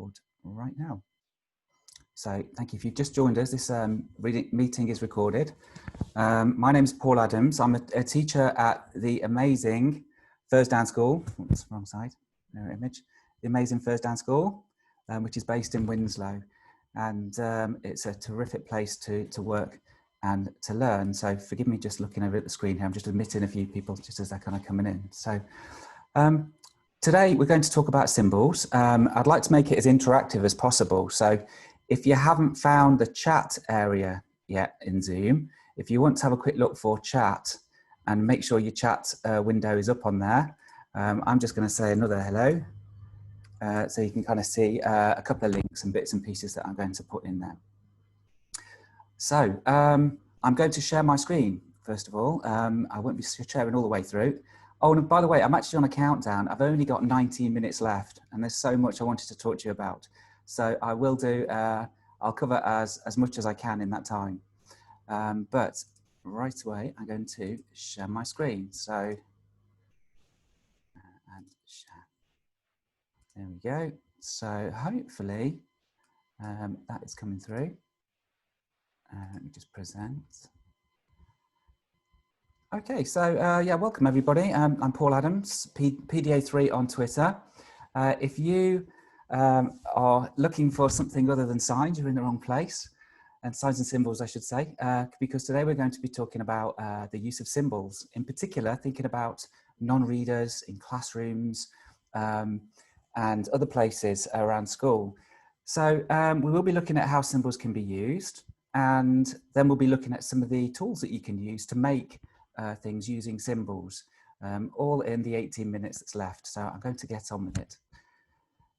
record right now. So thank you. If you've just joined us, this meeting is recorded. My name is Paul Adams. I'm a teacher at the amazing Thursdown School. Oops, wrong side, no image. The amazing Thursdown School, which is based in Winslow. And it's a terrific place to work and to learn. So forgive me just looking over at the screen here. I'm just admitting a few people just as they're kind of coming in. So today we're going to talk about symbols. I'd like to make it as interactive as possible. So if you haven't found the chat area yet in Zoom, if you want to have a quick look for chat and make sure your chat window is up on there, I'm just going to say another hello. So you can kind of see a couple of links and bits and pieces that I'm going to put in there. So I'm going to share my screen, first of all. I won't be sharing all the way through. Oh, and by the way, I'm actually on a countdown. I've only got 19 minutes left, and there's so much I wanted to talk to you about. So I will do, I'll cover as much as I can in that time. But right away, I'm going to share my screen. So, and share. There we go. So hopefully that is coming through. Let me just present. Okay, so yeah, welcome everybody. I'm Paul Adams, PDA3 on Twitter. If you are looking for something other than signs, you're in the wrong place. And signs and symbols, I should say, because today we're going to be talking about the use of symbols, in particular, thinking about non-readers in classrooms and other places around school. So we will be looking at how symbols can be used, and then we'll be looking at some of the tools that you can use to make things using symbols, all in the 18 minutes that's left. So I'm going to get on with it.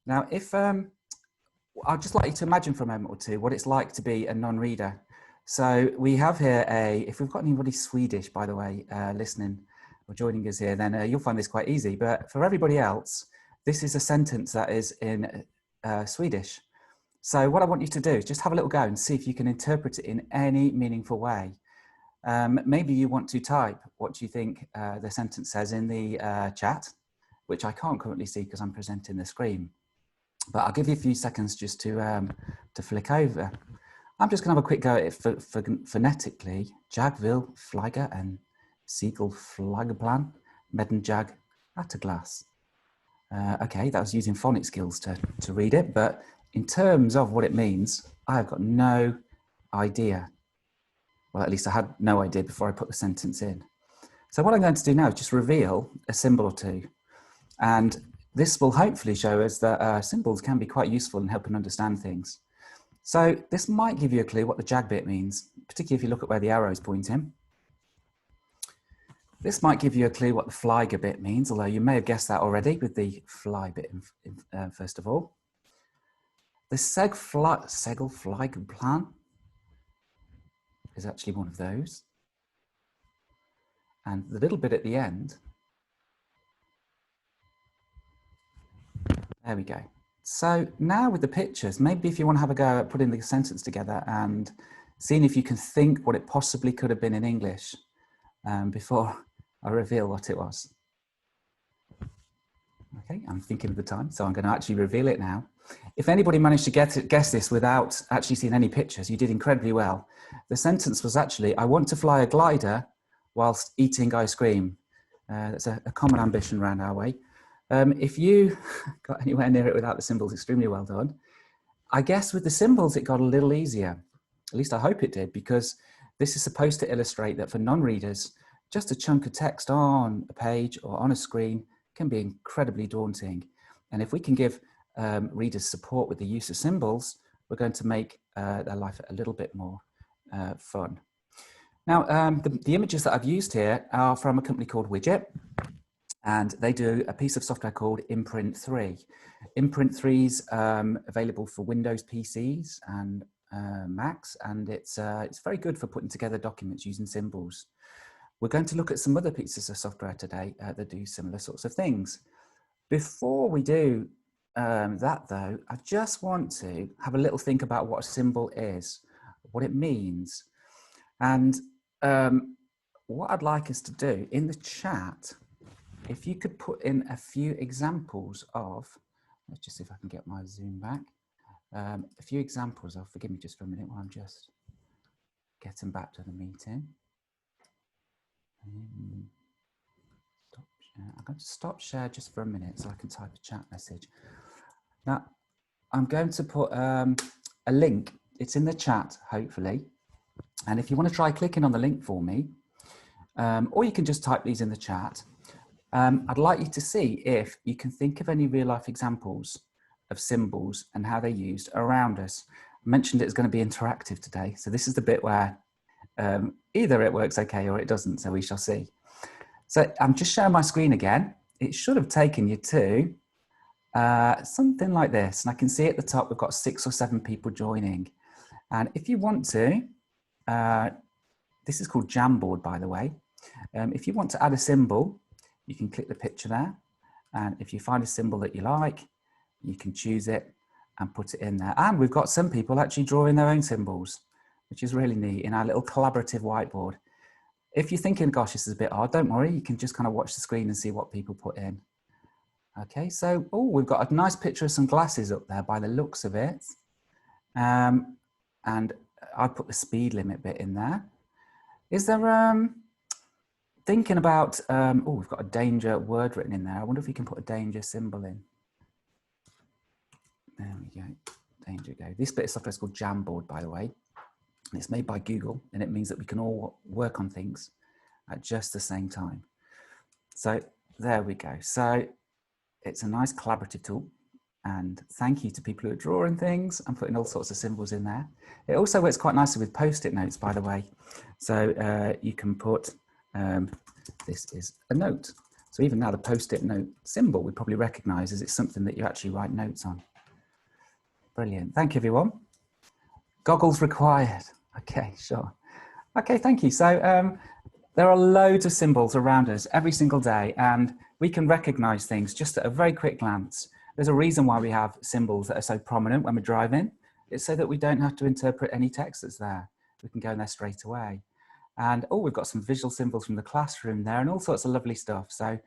Now, if I'd just like you to imagine for a moment or two what it's like to be a non-reader. So we have here if we've got anybody Swedish, by the way, listening or joining us here, then you'll find this quite easy. But for everybody else, this is a sentence that is in Swedish. So what I want you to do is just have a little go and see if you can interpret it in any meaningful way. Maybe you want to type what you think the sentence says in the chat, which I can't currently see because I'm presenting the screen. But I'll give you a few seconds just to flick over. I'm just going to have a quick go at it phonetically. Jagville, Flagger, and Siegel Flagplan, Medenjag, Atterglass. Okay, that was using phonic skills to read it, but in terms of what it means, I have got no idea. Well, at least I had no idea before I put the sentence in. So what I'm going to do now is just reveal a symbol or two. And this will hopefully show us that symbols can be quite useful in helping understand things. So this might give you a clue what the jag bit means, particularly if you look at where the arrow is pointing. This might give you a clue what the flyger bit means, although you may have guessed that already with the fly bit first of all. The segel flyger plan is actually one of those. And the little bit at the end, there we go. So now with the pictures, maybe if you want to have a go at putting the sentence together and seeing if you can think what it possibly could have been in English before I reveal what it was. Okay, I'm thinking of the time, so I'm going to actually reveal it now. If anybody managed to guess this without actually seeing any pictures, you did incredibly well. The sentence was actually, I want to fly a glider whilst eating ice cream. That's a common ambition around our way. If you got anywhere near it without the symbols, extremely well done. I guess with the symbols, it got a little easier. At least I hope it did, because this is supposed to illustrate that for non-readers, just a chunk of text on a page or on a screen can be incredibly daunting. And if we can give readers support with the use of symbols, we're going to make their life a little bit more fun. Now, the images that I've used here are from a company called Widget, and they do a piece of software called Imprint 3. Imprint 3's available for Windows PCs and Macs, and it's very good for putting together documents using symbols. We're going to look at some other pieces of software today that do similar sorts of things. Before we do that though, I just want to have a little think about what a symbol is, what it means. And what I'd like us to do in the chat, if you could put in a few examples of Let's just see if I can get my Zoom back. A few examples. Forgive me just for a minute while I'm just getting back to the meeting. Stop share. I'm going to stop share just for a minute so I can type a chat message. Now, I'm going to put a link. It's in the chat, hopefully. And if you want to try clicking on the link for me, or you can just type these in the chat, I'd like you to see if you can think of any real life examples of symbols and how they're used around us. I mentioned it's going to be interactive today. So this is the bit where either it works okay or it doesn't. So we shall see. So I'm just sharing my screen again. It should have taken you to something like this. And I can see at the top, we've got 6 or 7 people joining. And if you want to, this is called Jamboard, by the way. If you want to add a symbol, you can click the picture there. And if you find a symbol that you like, you can choose it and put it in there. And we've got some people actually drawing their own symbols, which is really neat in our little collaborative whiteboard. If you're thinking, gosh, this is a bit hard, don't worry. You can just kind of watch the screen and see what people put in. Okay, so, oh, we've got a nice picture of some glasses up there by the looks of it. And I put the speed limit bit in there. Is there, thinking about, oh, we've got a danger word written in there. I wonder if we can put a danger symbol in. There we go, danger go. This bit of software is called Jamboard, by the way. And it's made by Google, and it means that we can all work on things at just the same time. So there we go. So it's a nice collaborative tool. And thank you to people who are drawing things and putting all sorts of symbols in there. It also works quite nicely with post-it notes, by the way. So you can put, this is a note. So even now the post-it note symbol we probably recognize as it's something that you actually write notes on. Brilliant. Thank you, everyone. Goggles required. Okay, sure. Okay, thank you. So there are loads of symbols around us every single day, and we can recognize things just at a very quick glance. There's a reason why we have symbols that are so prominent when we're driving. It's so that we don't have to interpret any text that's there. We can go in there straight away. And oh, we've got some visual symbols from the classroom there and all sorts of lovely stuff. So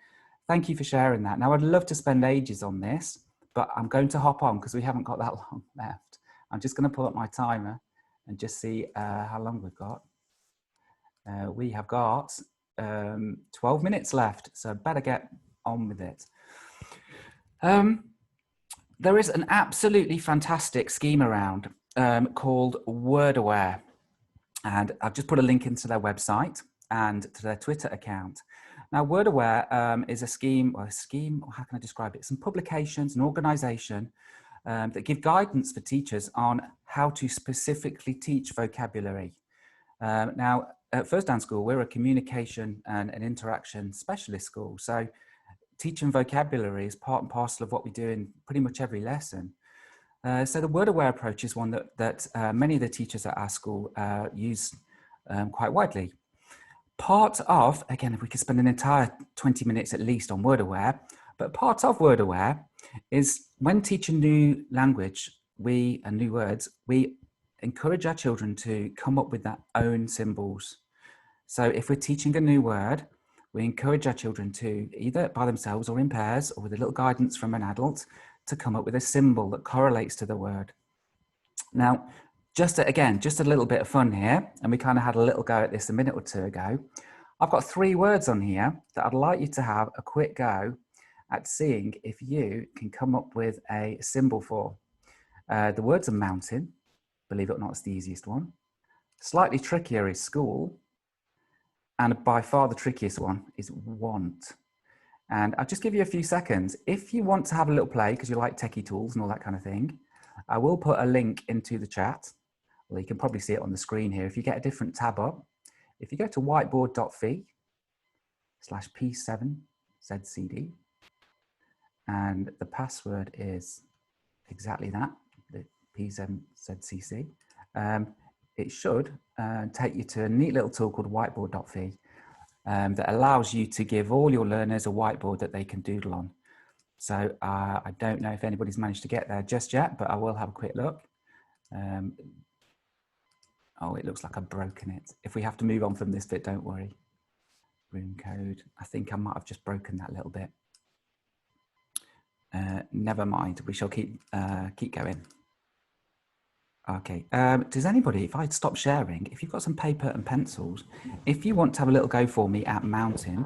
thank you for sharing that. Now I'd love to spend ages on this, but I'm going to hop on because we haven't got that long left. I'm just going to pull up my timer and just see how long we've got. We have got 12 minutes left, so better get on with it. There is an absolutely fantastic scheme around called WordAware. And I've just put a link into their website and to their Twitter account. Now, WordAware is a scheme, or how can I describe it? Some publications, an organization that give guidance for teachers on how to specifically teach vocabulary. Now, at First Down School, we're a communication and an interaction specialist school. So teaching vocabulary is part and parcel of what we do in pretty much every lesson. So the WordAware approach is one that many of the teachers at our school use quite widely. Part of, again, if we could spend an entire 20 minutes at least on WordAware, but part of WordAware is when teaching new language, and new words, we encourage our children to come up with their own symbols. So if we're teaching a new word, we encourage our children to either by themselves or in pairs or with a little guidance from an adult to come up with a symbol that correlates to the word. Now, just a little bit of fun here, and we kind of had a little go at this a minute or two ago. I've got 3 words on here that I'd like you to have a quick go at seeing if you can come up with a symbol for. The words are mountain, believe it or not, it's the easiest one. Slightly trickier is school. And by far the trickiest one is want. And I'll just give you a few seconds. If you want to have a little play, because you like techie tools and all that kind of thing, I will put a link into the chat. Well, you can probably see it on the screen here. If you get a different tab up, if you go to whiteboard.fi/P7ZCD, and the password is exactly that, the P7ZCC, it should take you to a neat little tool called whiteboard.fi that allows you to give all your learners a whiteboard that they can doodle on. So I don't know if anybody's managed to get there just yet, but I will have a quick look. Oh, it looks like I've broken it. If we have to move on from this bit, don't worry. Room code. I think I might have just broken that little bit. never mind, we shall keep going. Okay, does anybody, if I stop sharing, if you've got some paper and pencils, if you want to have a little go for me at mountain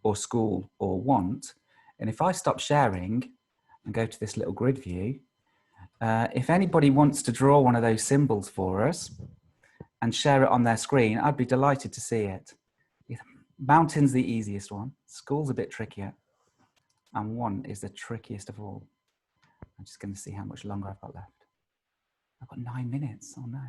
or school or want, and if I stop sharing and go to this little grid view, if anybody wants to draw one of those symbols for us and share it on their screen, I'd be delighted to see it. Mountain's the easiest one, school's a bit trickier, and want is the trickiest of all. I'm just going to see how much longer I've got left. I've got 9 minutes. Oh no.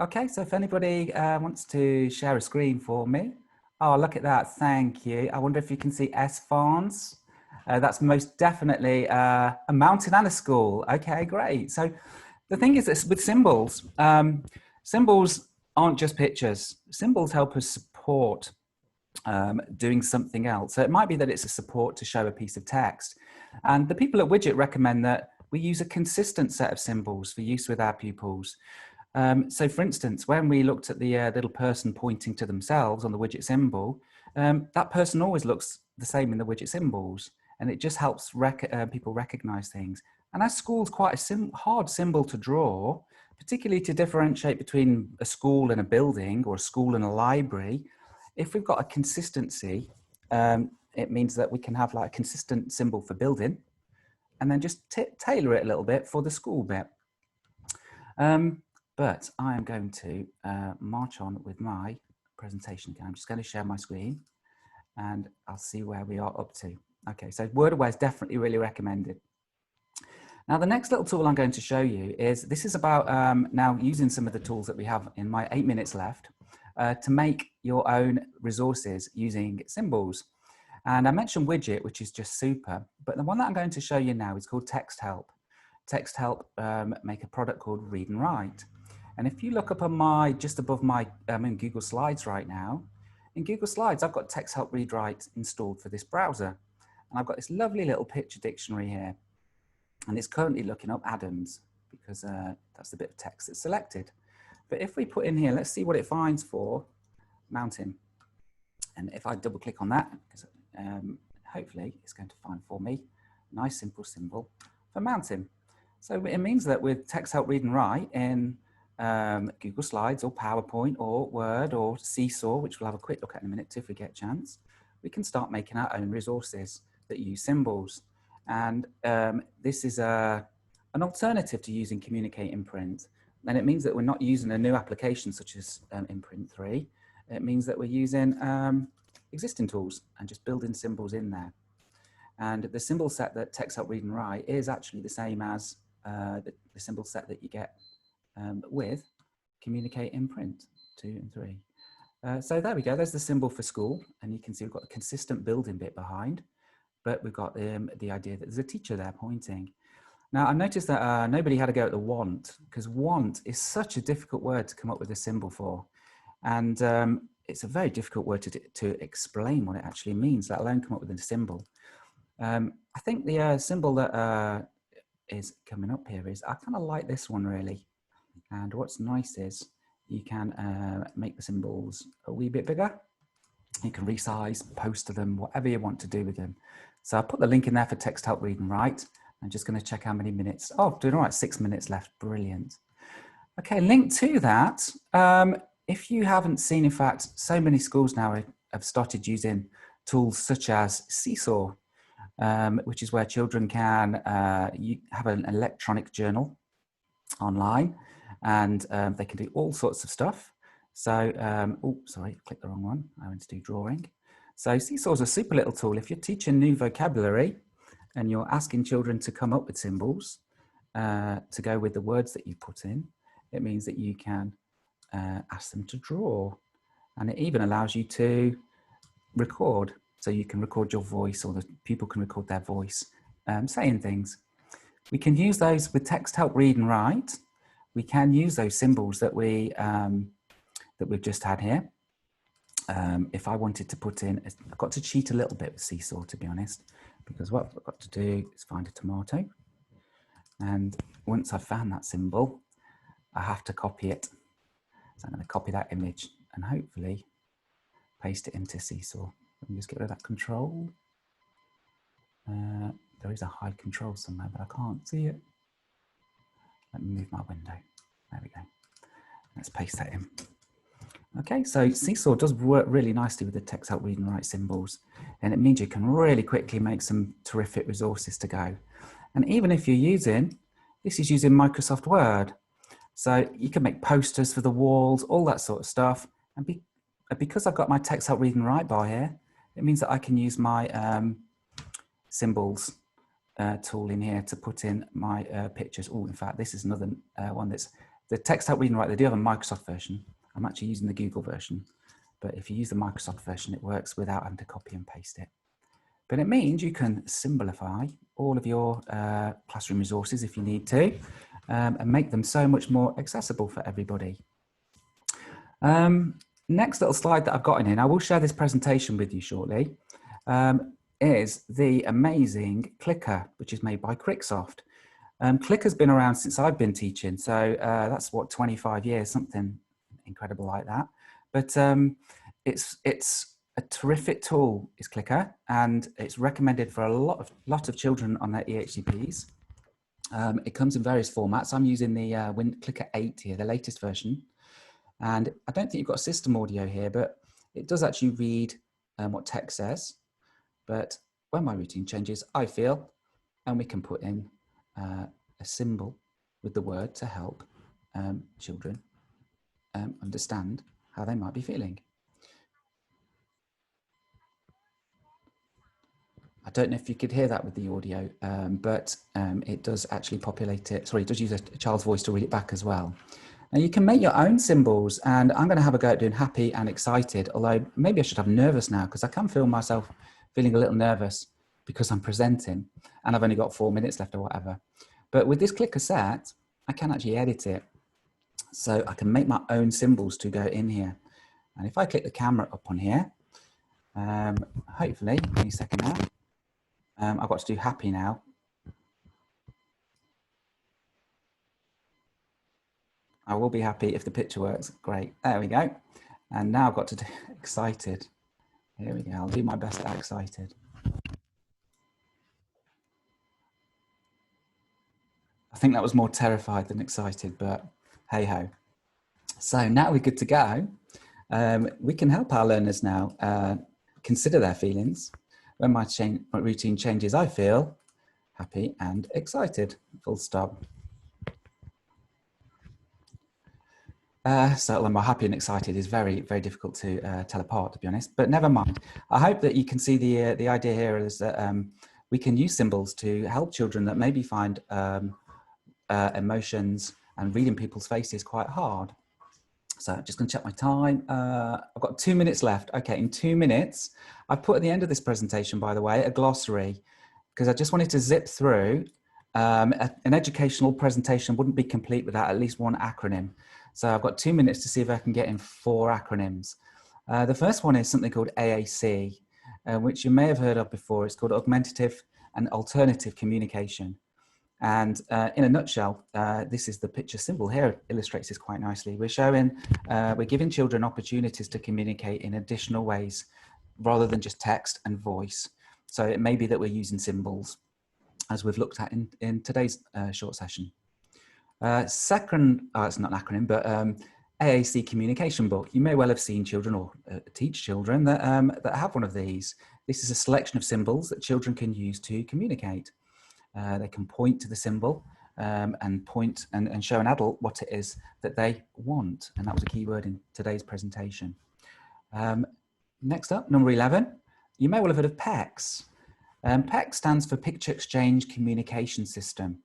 Okay, so if anybody wants to share a screen for me. Oh, look at that. Thank you. I wonder if you can see S-Farns. That's most definitely a mountain and a school. Okay, great. So the thing is that with symbols, symbols aren't just pictures. Symbols help us support doing something else. So it might be that it's a support to show a piece of text. And the people at Widget recommend that we use a consistent set of symbols for use with our pupils. So for instance, when we looked at the little person pointing to themselves on the widget symbol, that person always looks the same in the widget symbols, and it just helps people recognize things. And as school's quite a hard symbol to draw, particularly to differentiate between a school and a building or a school and a library, if we've got a consistency, it means that we can have like a consistent symbol for building and then just tailor it a little bit for the school bit. But I am going to march on with my presentation again. I'm just going to share my screen and I'll see where we are up to. Okay, so word aware is definitely really recommended. Now, the next little tool I'm going to show you is, this is about now using some of the tools that we have in my 8 minutes left to make your own resources using symbols. And I mentioned Widget, which is just super, but the one that I'm going to show you now is called Text Help. Text Help make a product called Read and Write. And if you look up on just above my, I'm in Google Slides right now. In Google Slides, I've got Text Help Read Write installed for this browser. And I've got this lovely little picture dictionary here. And it's currently looking up Adams because that's the bit of text that's selected. But if we put in here, let's see what it finds for mountain. And if I double click on that, hopefully it's going to find for me a nice simple symbol for mountain. So it means that with Text Help Read and Write in Google Slides or PowerPoint or Word or Seesaw, which we'll have a quick look at in a minute if we get a chance, we can start making our own resources that use symbols. And this is an alternative to using Communicate in Print. And it means that we're not using a new application such as Imprint 3. It means that we're using existing tools and just building symbols in there. And the symbol set that Text Help Read and Write is actually the same as the symbol set that you get with Communicate in Print 2 and 3. So there we go, there's the symbol for school. And you can see we've got a consistent building bit behind, but we've got the idea that there's a teacher there pointing. Now, I noticed that nobody had a go at the want, because want is such a difficult word to come up with a symbol for. And it's a very difficult word to explain what it actually means, let alone come up with a symbol. I think the symbol that is coming up here is, I kind of like this one really. And what's nice is you can make the symbols a wee bit bigger. You can resize, poster them, whatever you want to do with them. So I'll put the link in there for Text Help Read and Write. I'm just going to check how many minutes. Oh, doing all right, 6 minutes left. Brilliant. Okay, link to that. If you haven't seen, in fact, so many schools now have started using tools such as Seesaw, which is where children can have an electronic journal online, and they can do all sorts of stuff. So, oh, sorry, clicked the wrong one. I went to do drawing. So Seesaw is a super little tool. If you're teaching new vocabulary and you're asking children to come up with symbols to go with the words that you put in, it means that you can ask them to draw. And it even allows you to record. So you can record your voice, or the pupil can record their voice saying things. We can use those with Text Help Read and Write. We can use those symbols that we've just had here. If I wanted to put in, I've got to cheat a little bit with Seesaw, to be honest, because what I've got to do is find a tomato. And once I've found that symbol, I have to copy it. So I'm going to copy that image and hopefully paste it into Seesaw. Let me just get rid of that control. There is a hide control somewhere, but I can't see it. Let me move my window. There we go. Let's paste that in. Okay, so Seesaw does work really nicely with the text help read and write symbols, and it means you can really quickly make some terrific resources to go. And even if you're using, this is using Microsoft Word, so you can make posters for the walls, all that sort of stuff. And because I've got my text help read and write bar here, it means that I can use my symbols tool in here to put in my pictures. Oh, in fact, this is another one that's the text help read and write. They do have a Microsoft version. I'm actually using the Google version, but if you use the Microsoft version, it works without having to copy and paste it. But it means you can simplify all of your classroom resources if you need to, and make them so much more accessible for everybody. Next little slide that I've got in here, and I will share this presentation with you shortly, is the amazing Clicker, which is made by Cricksoft. Clicker's been around since I've been teaching, so that's what, 25 years, something incredible like that. But it's a terrific tool, is Clicker, and it's recommended for a lot of children on their EHCPs. It comes in various formats. I'm using the Clicker 8 here, the latest version. And I don't think you've got system audio here, but it does actually read what text says. But when my routine changes, I feel, and we can put in a symbol with the word to help children understand how they might be feeling. I don't know if you could hear that with the audio, but it does actually populate it. Sorry, it does use a child's voice to read it back as well. Now you can make your own symbols, and I'm going to have a go at doing happy and excited, although maybe I should have nervous now, because I can feel myself feeling a little nervous because I'm presenting and I've only got 4 minutes left or whatever. But with this Clicker set, I can actually edit it. So I can make my own symbols to go in here. And if I click the camera up on here, hopefully, any second now, I've got to do happy now. I will be happy if the picture works. Great, there we go. And now I've got to do excited. Here we go, I'll do my best at excited. I think that was more terrified than excited, but hey ho. So now we're good to go. We can help our learners now consider their feelings. When my routine changes, I feel happy and excited, full stop. So my happy and excited is very, very difficult to tell apart, to be honest, but never mind. I hope that you can see the idea here is that we can use symbols to help children that maybe find emotions and reading people's faces quite hard. So I'm just going to check my time. I've got 2 minutes left. Okay, in 2 minutes, I've put at the end of this presentation, by the way, a glossary, because I just wanted to zip through. An educational presentation wouldn't be complete without at least one acronym. So I've got 2 minutes to see if I can get in 4 acronyms. The first one is something called AAC, which you may have heard of before. It's called Augmentative and Alternative Communication. And in a nutshell, this is the picture symbol here. It illustrates this quite nicely. We're giving children opportunities to communicate in additional ways rather than just text and voice. So it may be that we're using symbols, as we've looked at in today's short session. Second, it's not an acronym, but AAC Communication Book. You may well have seen children or teach children that have one of these. This is a selection of symbols that children can use to communicate. They can point to the symbol and point and show an adult what it is that they want. And that was a key word in today's presentation. Next up, number 11, you may well have heard of PECS. PECS stands for Picture Exchange Communication System.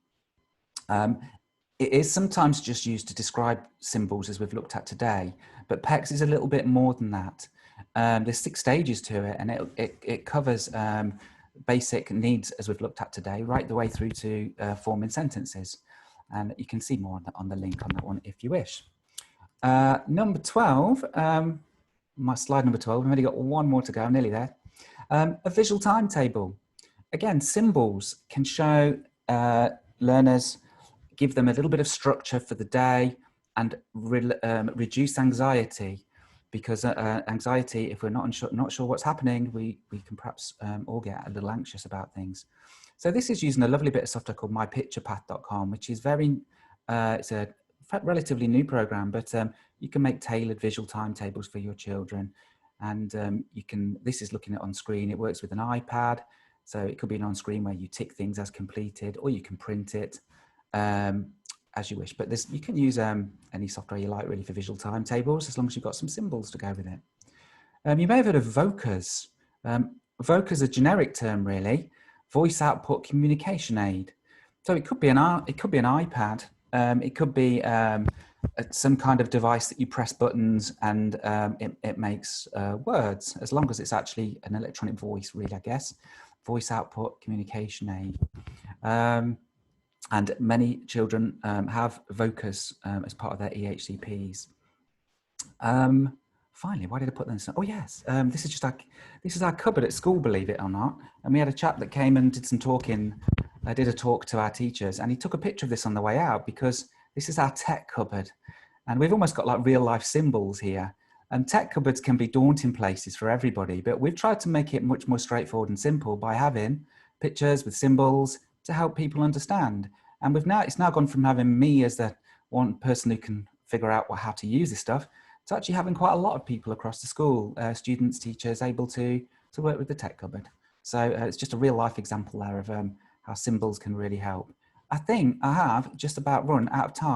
It is sometimes just used to describe symbols as we've looked at today, but PECS is a little bit more than that. There's 6 stages to it, and it covers basic needs as we've looked at today, right the way through to forming sentences. And you can see more on the link on that one if you wish. Number 12, my slide number 12, we've only got one more to go, I'm nearly there. A visual timetable. Again, symbols can show learners, give them a little bit of structure for the day, and reduce anxiety, because anxiety, if we're not sure what's happening, we can perhaps all get a little anxious about things. So this is using a lovely bit of software called mypicturepath.com, which is it's a relatively new program, but you can make tailored visual timetables for your children. And this is looking at on screen. It works with an iPad. So it could be an on screen where you tick things as completed, or you can print it as you wish. But you can use any software you like really for visual timetables, as long as you've got some symbols to go with it. You may have heard of VOCAs. VOCA is a generic term, really. Voice output communication aid. So it could be an iPad. It could be some kind of device that you press buttons and it makes words, as long as it's actually an electronic voice, really, I guess. Voice output communication aid. And many children have VOCAs as part of their EHCPs. Finally, why did I put this? Oh yes, this is our cupboard at school, believe it or not. And we had a chap that came and did some talking. Did a talk to our teachers, and he took a picture of this on the way out, because this is our tech cupboard, and we've almost got like real life symbols here. And tech cupboards can be daunting places for everybody, but we've tried to make it much more straightforward and simple by having pictures with symbols to help people understand. And it's now gone from having me as the one person who can figure out how to use this stuff, to actually having quite a lot of people across the school, students, teachers, able to work with the tech cupboard. So it's just a real life example there of how symbols can really help. I think I have just about run out of time.